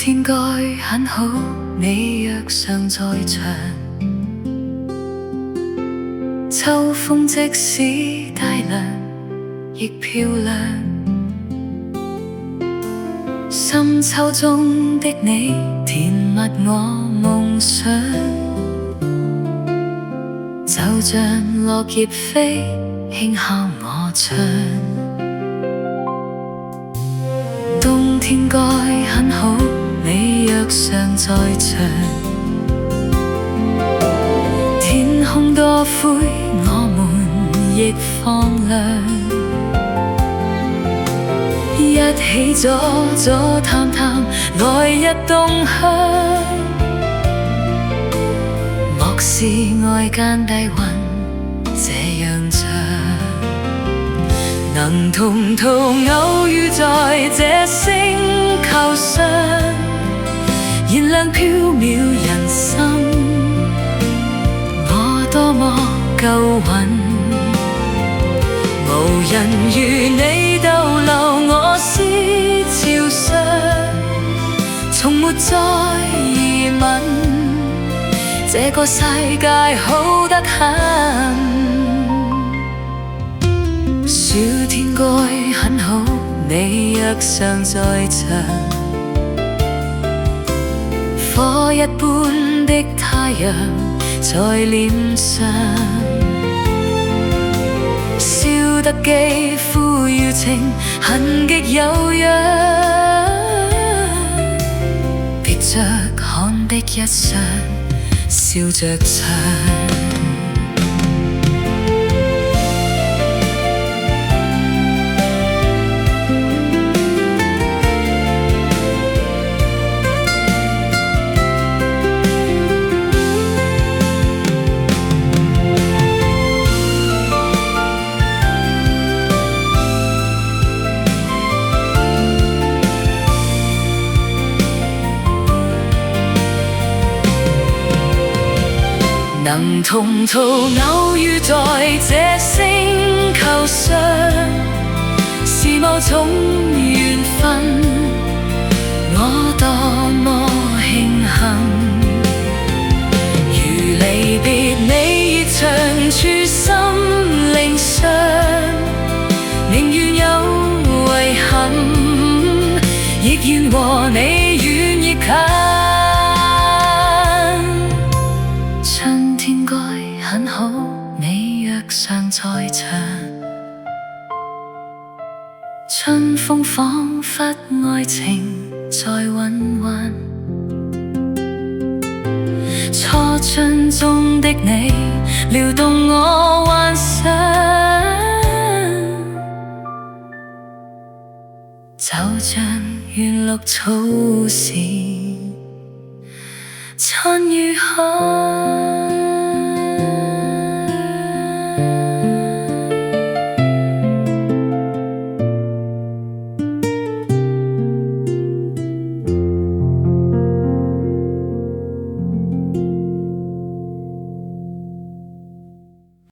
天該很好，你若尚在場。秋風即使帶涼，亦漂亮。深秋中的你，填密我夢想。就像落葉飛，輕敲我窗。冬天該很好，你若尚在場。天空多灰，我們亦放亮。一起左左探探，來日動向。莫視外間低溫這樣長，能同途偶遇在這星球上，燃亮飄渺人生。我多麼夠運，無人如你逗留我思潮上，從沒再疑問，這個世界好得很。暑天該很好，你若尚在場。火一般的太陽在臉上，燒得肌膚如情，痕極有樣。別着汗的一雙，笑着唱。能同途偶遇在這星球上，是某種緣分，我多麼慶幸。如離別你已長駐心靈上，寧願有遺憾，亦願和你遠亦近。很好，你若尚在場。春風彷彿愛情在韻韻，初春中的你撩動我幻想，就像原綠草時春與海。